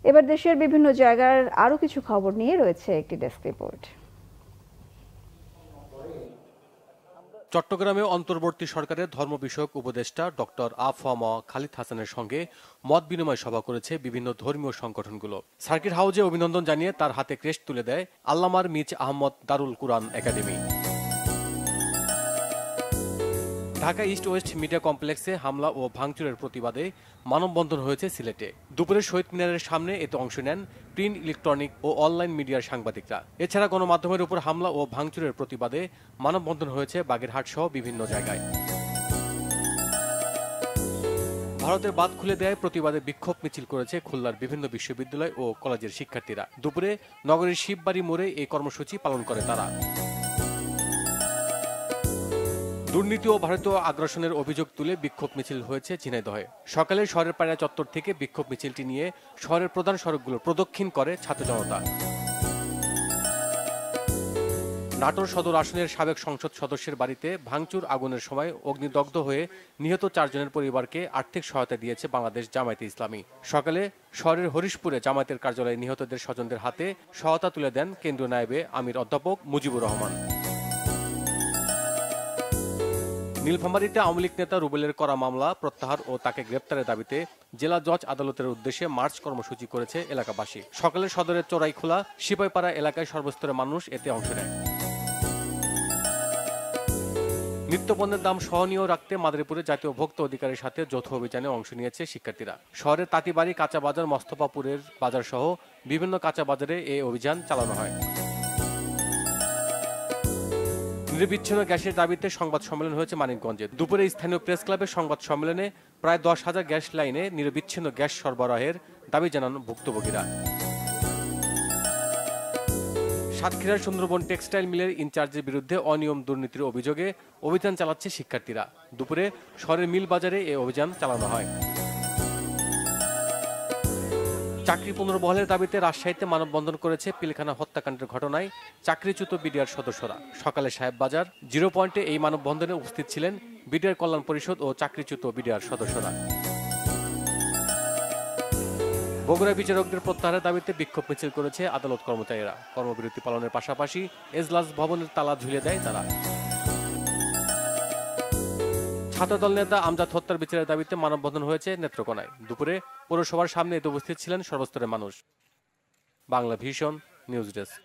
এবার দেশের বিভিন্ন জায়গার আরও কিছু খবর নিয়ে রয়েছে একটি ডেস্ক রিপোর্ট। চট্টগ্রামে অন্তর্বর্তী সরকারের ধর্ম বিষয়ক উপদেষ্টা ডক্টর আ.ফ.ম. খালিদ হাসানের সঙ্গে মত বিনিময় সভা করেছে বিভিন্ন ধর্মীয় সংগঠনগুলো। সার্কিট হাউজে অভিনন্দন জানিয়ে তার হাতে ক্রেস্ট তুলে দেয় আল্লামার মিজ Ahmad Darul Quran academy. Dhaka east west media কমপ্লেক্সে হামলা ও ভাঙচুরের প্রতিবাদে মানববন্ধন হয়েছে সিলেটে। দুপুরে শহীদ মিনারের সামনে এতে অংশ নেন প্রিন্ট, ইলেকট্রনিক ও অনলাইন মিডিয়ার সাংবাদিকরা। এছাড়া গণমাধ্যমের উপর হামলা ও ভাঙচুরের প্রতিবাদে মানববন্ধন হয়েছে বাগেরহাট সহ বিভিন্ন জায়গায়। ভারতের বাঁধ খুলে দেয় প্রতিবাদে বিক্ষোভ মিছিল করেছে খুলনার বিভিন্ন বিশ্ববিদ্যালয় ও কলেজের শিক্ষার্থীরা। দুপুরে নগরীর শিববাড়ি মোড়ে এই কর্মসূচি পালন করে তারা। দুর্নীতি ও ভারতীয় আগ্রাসনের অভিযোগ তুলে বিক্ষোভ মিছিল হয়েছে ঝিনাইদহে। সকালে শহরের পায়রা চত্বর থেকে বিক্ষোভ মিছিলটি নিয়ে শহরের প্রধান সড়কগুলো প্রদক্ষিণ করে ছাত্র জনতা। নাটোর সদর আসনের সাবেক সংসদ সদস্যের বাড়িতে ভাঙচুর আগুনের সময় অগ্নিদগ্ধ হয়ে নিহত 4 জনের পরিবারকে আর্থিক সহায়তা দিয়েছে বাংলাদেশ জামায়াতে ইসলামী। সকালে শহরের হরিশপুরে জামায়াতের কার্যালয়ে নিহতদের স্বজনদের হাতে সহায়তা তুলে দেন কেন্দ্রীয় নায়েবে আমির অধ্যাপক মুজিবুর রহমান। নীলফামারীতে আওয়ামী লীগ নেতা রুবেলের করা মামলা প্রত্যাহার ও তাকে গ্রেপ্তারের দাবিতে জেলা জজ আদালতের উদ্দেশ্যে মার্চ কর্মসূচি করেছে এলাকাবাসী। সকালে সদরের চোরাইখোলা, সিপাইপাড়া এলাকায় সর্বস্তরের মানুষ এতে অংশ নেয়। নিত্যপণ্যের দাম সহনীয় রাখতে মাদারীপুরে জাতীয় ভোক্তা অধিকারের সাথে যৌথ অভিযানে অংশ নিয়েছে শিক্ষার্থীরা। শহরের তাঁতিবাড়ি, কাঁচা বাজার, মোস্তফাপুরের বাজার সহ বিভিন্ন কাঁচা বাজারে এই অভিযান চালানো হয়। নিরবিচ্ছিন্ন গ্যাসের দাবিতে সংবাদ সম্মেলন হয়েছে মানিকগঞ্জে। দুপুরে স্থানীয় প্রেস ক্লাবের সংবাদ সম্মেলনে প্রায় 10,000 গ্যাস লাইনে নিরবিচ্ছিন্ন গ্যাস সরবরাহের দাবি জানান ভুক্তভোগীরা। সাতক্ষীরার সুন্দরবন টেক্সটাইল মিলের ইনচার্জের বিরুদ্ধে অনিয়ম দুর্নীতির অভিযোগে অভিযান চালাচ্ছে শিক্ষার্থীরা। দুপুরে শহরের মিল বাজারে এই অভিযান চালানো হয়। চাকরি পুনর্বহালের দাবিতে রাজশাহীতে মানববন্ধন করেছে পিলখানা হত্যাকাণ্ডের ঘটনায় চাকরিচ্যুত বিডিআর সদস্যরা। সকালে সাহেববাজার 0 পয়েন্টে এই মানববন্ধনে উপস্থিত ছিলেন বিডিআর কল্যাণ পরিষদ ও চাকরিচ্যুত বিডিআর সদস্যরা। বগুড়া বিচারকদের প্রত্যাহারের দাবিতে বিক্ষোভ মিছিল করেছে আদালত কর্মচারীরা। কর্মবিরতি পালনের পাশাপাশি এজলাস ভবনের তালা ঝুলিয়ে দেয় তারা। ছাত্রদল নেতা আমজাদ হত্যার বিচারের দাবিতে মানববন্ধন হয়েছে নেত্রকোনায়। দুপুরে পৌরসভার সামনে এতে উপস্থিত ছিলেন সর্বস্তরের মানুষ। Bangla vision news desk.